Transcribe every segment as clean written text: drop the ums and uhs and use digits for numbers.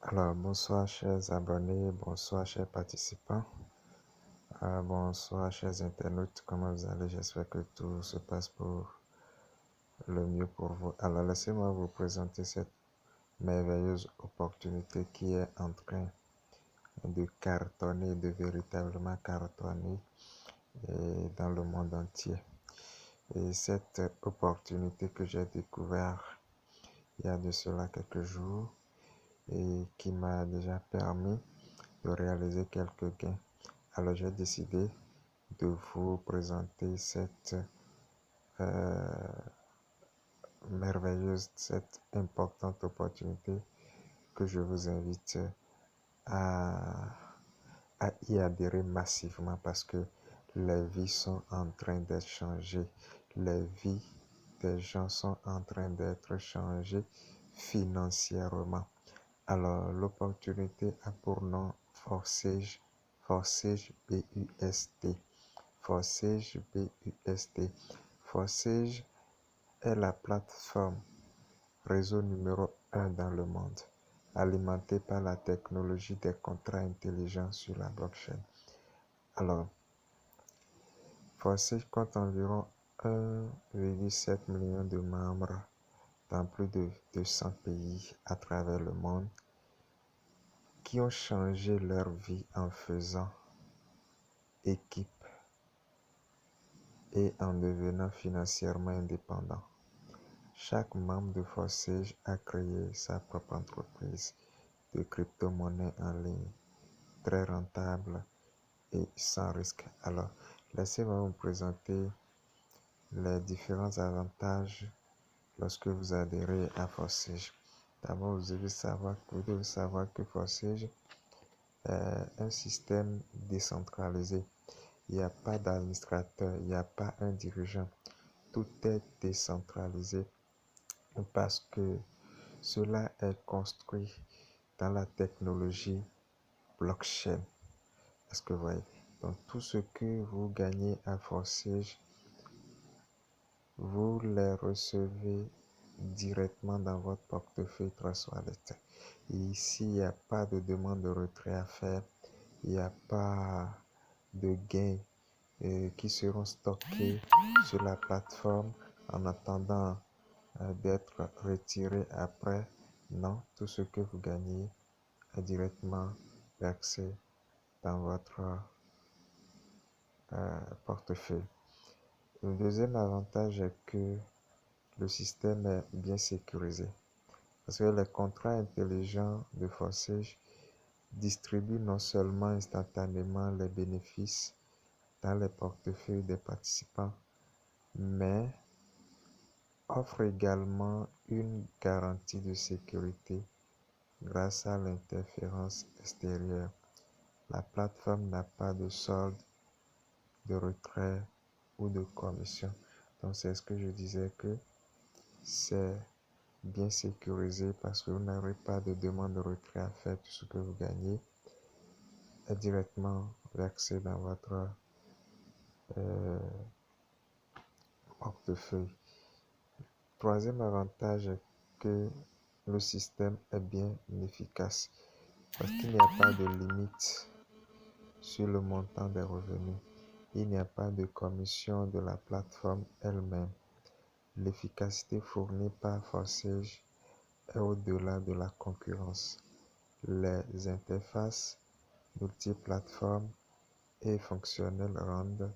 Alors, bonsoir chers abonnés, bonsoir chers participants, bonsoir chers internautes, comment vous allez? J'espère que tout se passe pour le mieux pour vous. Alors, laissez-moi vous présenter cette merveilleuse opportunité qui est en train de cartonner, de véritablement cartonner dans le monde entier. Et cette opportunité que j'ai découverte il y a de cela quelques jours et qui m'a déjà permis de réaliser quelques gains. Alors j'ai décidé de vous présenter cette merveilleuse, cette importante opportunité que je vous invite à, à y adhérer massivement parce que les vies sont en train d'être changées. Les vies des gens sont en train d'être changées financièrement. Alors, l'opportunité a pour nom Forsage, Forsage BUSD. Forsage BUSD. Forsage est la plateforme réseau numéro 1 dans le monde, alimentée par la technologie des contrats intelligents sur la blockchain. Alors, Forsage compte environ 1,7 million de membres dans plus de 200 pays à travers le monde qui ont changé leur vie en faisant équipe et en devenant financièrement indépendant. Chaque membre de Forsage a créé sa propre entreprise de crypto-monnaie en ligne, très rentable et sans risque. Alors, laissez-moi vous présenter les différents avantages lorsque vous adhérez à Forsage. D'abord, vous devez savoir que Forsage est un système décentralisé. Il n'y a pas d'administrateur, il n'y a pas un dirigeant. Tout est décentralisé parce que cela est construit dans la technologie blockchain. Est-ce que vous voyez? Donc, tout ce que vous gagnez à Forsage, vous les recevez directement dans votre portefeuille Trust Wallet. Et ici, il n'y a pas de demande de retrait à faire. Il n'y a pas de gains qui seront stockés sur la plateforme en attendant d'être retirés après. Non, tout ce que vous gagnez est directement versé dans votre portefeuille. Le deuxième avantage est que le système est bien sécurisé parce que les contrats intelligents de Forsage distribuent non seulement instantanément les bénéfices dans les portefeuilles des participants, mais offrent également une garantie de sécurité grâce à l'interférence extérieure. La plateforme n'a pas de solde, de retrait ou de commission. Donc c'est ce que je disais que c'est bien sécurisé parce que vous n'aurez pas de demande de retrait à faire. Tout ce que vous gagnez est directement versé dans votre portefeuille. Troisième avantage est que le système est bien efficace parce qu'il n'y a pas de limite sur le montant des revenus. Il n'y a pas de commission de la plateforme elle-même. L'efficacité fournie par Forsage est au-delà de la concurrence. Les interfaces multiplateformes et fonctionnelles rendent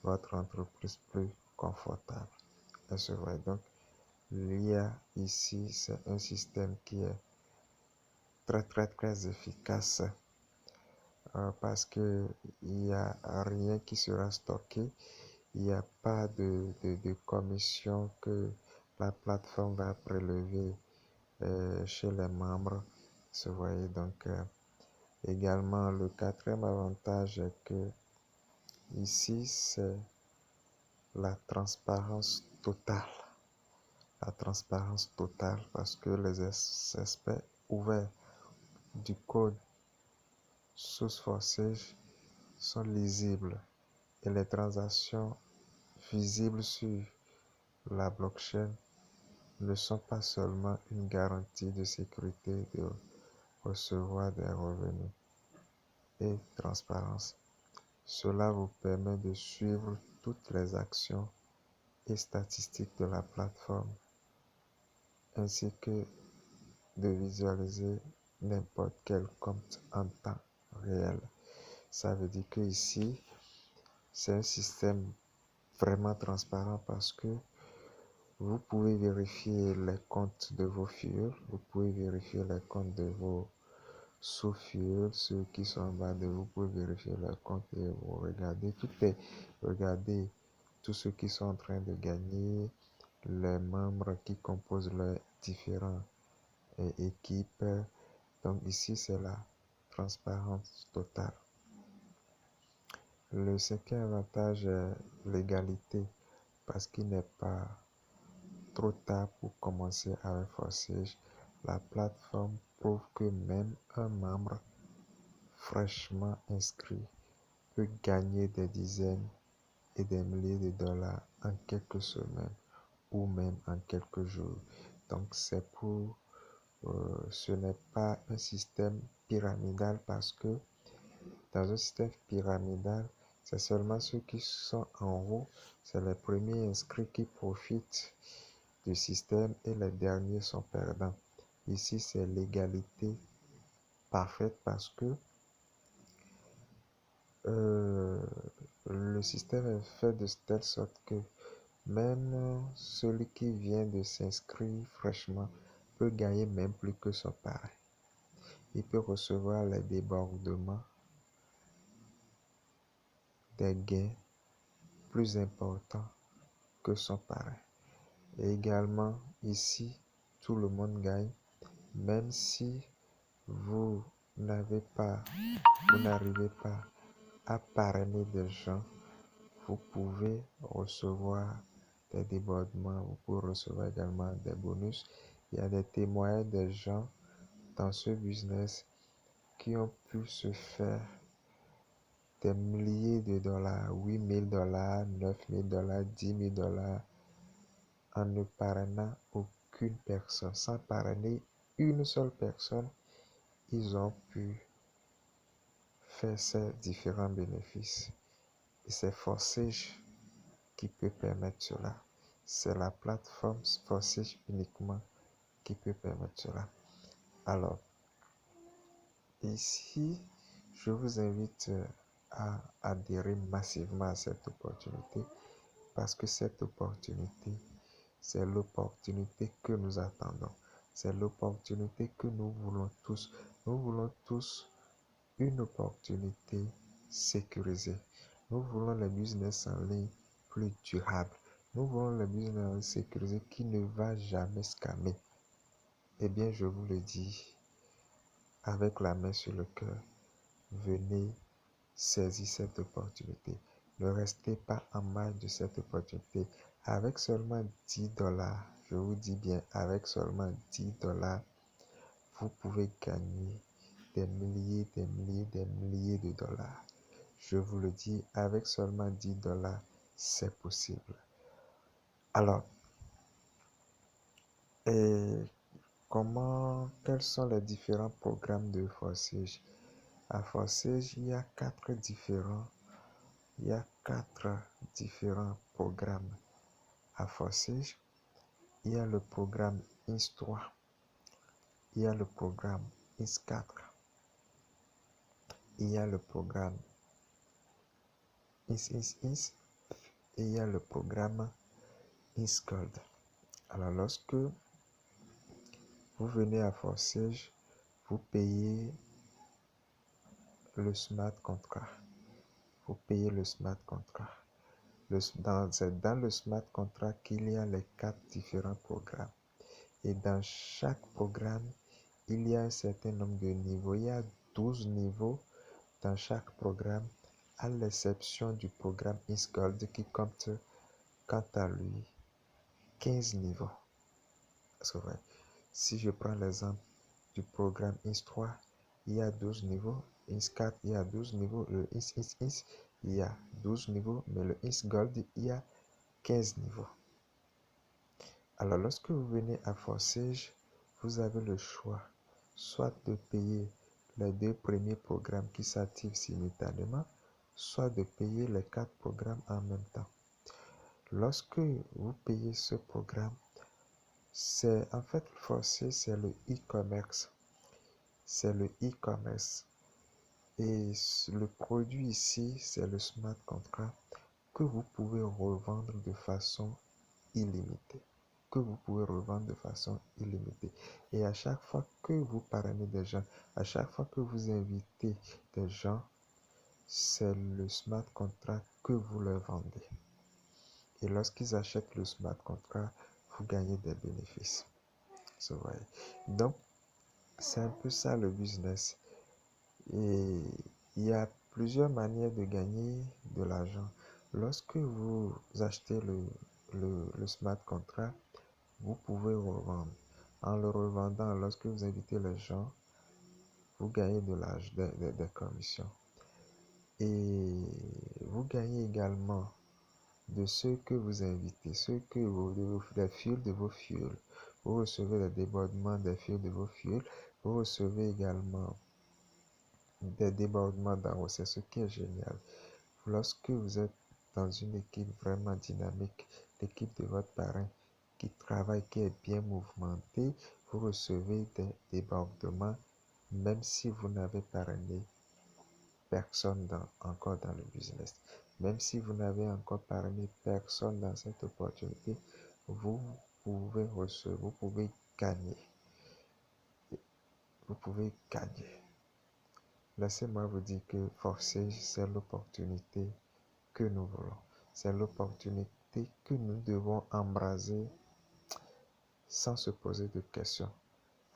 votre entreprise plus confortable. C'est vrai. Donc, l'IA ici, c'est un système qui est très efficace parce que il n'y a rien qui sera stocké. Il n'y a pas de commission que la plateforme va prélever chez les membres. Vous voyez, donc également le quatrième avantage est que ici c'est la transparence totale. La transparence totale parce que les aspects ouverts du code sous Forsage sont lisibles et les transactions visibles sur la blockchain ne sont pas seulement une garantie de sécurité recevoir des revenus et transparence. Cela vous permet de suivre toutes les actions et statistiques de la plateforme, ainsi que de visualiser n'importe quel compte en temps réel. Ça veut dire que ici, c'est un système vraiment transparent parce que vous pouvez vérifier les comptes de vos fuels, vous pouvez vérifier les comptes de vos sous-fuels, ceux qui sont en bas de vous pouvez vérifier les comptes et vous regardez tous ceux qui sont en train de gagner, les membres qui composent les différentes équipes. Donc ici, c'est la transparence totale. Le cinquième avantage est l'égalité, parce qu'il n'est pas trop tard pour commencer avec Forsage. La plateforme prouve que même un membre fraîchement inscrit peut gagner des dizaines et des milliers de dollars en quelques semaines ou même en quelques jours. Donc ce n'est pas un système pyramidal, parce que dans un système pyramidal, c'est seulement ceux qui sont en haut, c'est les premiers inscrits qui profitent du système et les derniers sont perdants. Ici, c'est l'égalité parfaite parce que le système est fait de telle sorte que même celui qui vient de s'inscrire fraîchement peut gagner même plus que son parrain. Il peut recevoir les débordements des gains plus importants que son parrain. Et également, ici, tout le monde gagne, même si vous n'arrivez pas à parrainer des gens, vous pouvez recevoir des débordements, vous pouvez recevoir également des bonus. Il y a des témoignages des gens dans ce business qui ont pu se faire des milliers de dollars, 8 000 dollars, 9 000 dollars, 10 000 dollars, en ne parrainant aucune personne. Sans parrainer une seule personne, ils ont pu faire ces différents bénéfices. Et c'est Forsage qui peut permettre cela. C'est la plateforme Forsage uniquement qui peut permettre cela. Alors, ici, je vous invite à adhérer massivement à cette opportunité, parce que cette opportunité, c'est l'opportunité que nous attendons. C'est l'opportunité que nous voulons tous. Nous voulons tous une opportunité sécurisée. Nous voulons les business en ligne plus durables. Nous voulons les business en ligne sécurisés qui ne va jamais scammer. Eh bien, je vous le dis avec la main sur le cœur, venez saisir cette opportunité. Ne restez pas en marge de cette opportunité. Avec seulement 10 dollars, je vous dis bien, avec seulement 10 dollars, vous pouvez gagner des milliers, des milliers, des milliers de dollars. Je vous le dis, avec seulement 10 dollars, c'est possible. Alors, quels sont les différents programmes de Forsage? À Forsage, il y a quatre différents programmes. À Forsage, il y a le programme INS3, il y a le programme INS4, il y a le programme INS et il y a le programme INSGold. Alors, lorsque vous venez à Forsage, vous payez le smart contract. Vous payez le smart contract. C'est dans le smart contract qu'il y a les 4 différents programmes. Et dans chaque programme, il y a un certain nombre de niveaux. Il y a 12 niveaux dans chaque programme, à l'exception du programme INSGold qui compte quant à lui 15 niveaux. C'est vrai. Si je prends l'exemple du programme INS3, il y a 12 niveaux. INS4, il y a 12 niveaux. Le INS, il y a 12 niveaux. Mais le INSGold, il y a 15 niveaux. Alors, lorsque vous venez à Forsage, vous avez le choix soit de payer les 2 premiers programmes qui s'activent simultanément, soit de payer les 4 programmes en même temps. Lorsque vous payez ce programme, c'est en fait forcé, c'est le e-commerce. C'est le e-commerce. Et le produit ici, c'est le smart contract que vous pouvez revendre de façon illimitée. Que vous pouvez revendre de façon illimitée. Et à chaque fois que vous parrainez des gens, à chaque fois que vous invitez des gens, c'est le smart contract que vous leur vendez. Et lorsqu'ils achètent le smart contract, vous gagnez des bénéfices. Donc, c'est un peu ça le business. Et il y a plusieurs manières de gagner de l'argent. Lorsque vous achetez le smart contract, vous pouvez revendre. En le revendant, lorsque vous invitez les gens, vous gagnez de l'argent, des commissions. Et vous gagnez également de ceux que vous invitez, les fuels de vos fuels. Vous recevez les débordements des fuels de vos fuels. Vous recevez également des débordements d'argent. C'est ce qui est génial. Lorsque vous êtes dans une équipe vraiment dynamique, l'équipe de votre parrain qui travaille, qui est bien mouvementée, vous recevez des débordements même si vous n'avez parrainé personne encore dans le business. Même si vous n'avez encore parrainé personne dans cette opportunité, vous pouvez recevoir, vous pouvez gagner. Vous pouvez gagner. Laissez-moi vous dire que Forçage, c'est l'opportunité que nous voulons. C'est l'opportunité que nous devons embraser sans se poser de questions,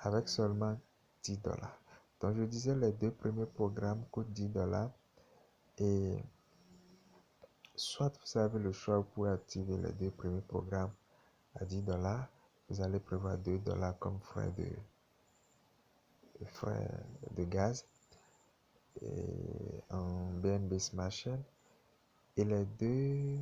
avec seulement 10 dollars. Donc, je disais, les 2 premiers programmes coûtent 10 dollars et soit vous avez le choix, vous pouvez activer les 2 premiers programmes à 10 dollars. Vous allez prévoir 2 dollars comme frais de gaz et en BNB Smart. Et les 2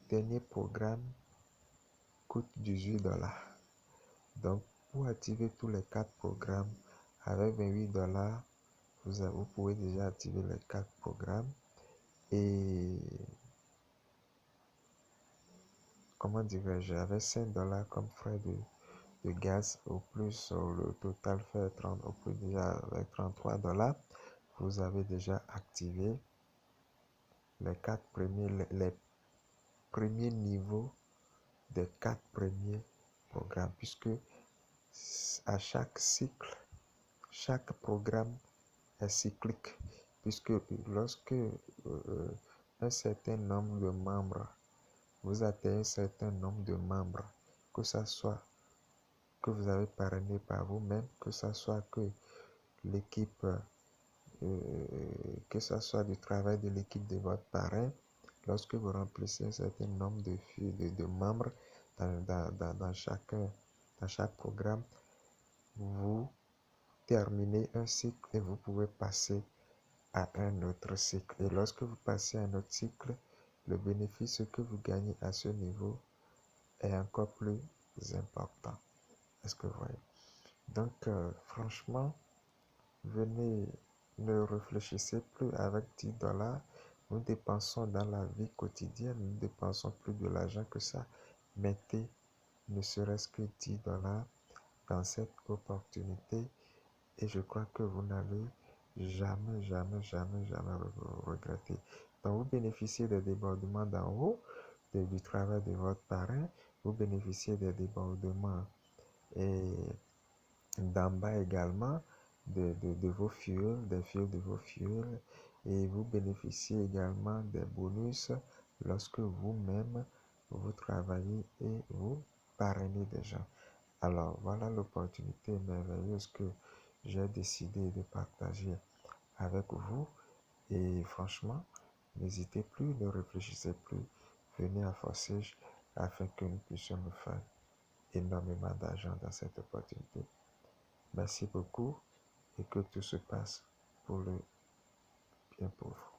derniers programmes coûtent 18 dollars. Donc, pour activer tous les 4 programmes avec 28 dollars, vous pouvez déjà activer les 4 programmes. Et comment dirais-je, avec 5 dollars comme frais de gaz, au plus le total fait 30, au plus déjà avec 33 dollars, vous avez déjà activé les 4 premiers, les premiers niveaux des 4 premiers programmes, puisque à chaque cycle, chaque programme est cyclique, puisque lorsque un certain nombre de membres, vous atteignez un certain nombre de membres, que ce soit que vous avez parrainé par vous-même, que ce soit que l'équipe, que ce soit du travail de l'équipe de votre parrain, lorsque vous remplissez un certain nombre de membres dans chaque programme, vous terminez un cycle et vous pouvez passer à un autre cycle. Et lorsque vous passez à un autre cycle, le bénéfice que vous gagnez à ce niveau est encore plus important. Est-ce que vous voyez? Donc, franchement, venez, ne réfléchissez plus avec 10 dollars. Nous dépensons dans la vie quotidienne, nous ne dépensons plus de l'argent que ça. Mettez ne serait-ce que 10 dollars dans cette opportunité et je crois que vous n'allez jamais, jamais, jamais, jamais regretter. Donc, vous bénéficiez des débordements d'en haut, du travail de votre parrain, vous bénéficiez des débordements et d'en bas également, de vos fuels, des fuels de vos fuels, et vous bénéficiez également des bonus lorsque vous-même vous travaillez et vous parrainez des gens. Alors voilà l'opportunité merveilleuse que j'ai décidé de partager avec vous et franchement, n'hésitez plus, ne réfléchissez plus, venez à Forçage afin que nous puissions nous faire énormément d'argent dans cette opportunité. Merci beaucoup et que tout se passe pour le bien pour vous.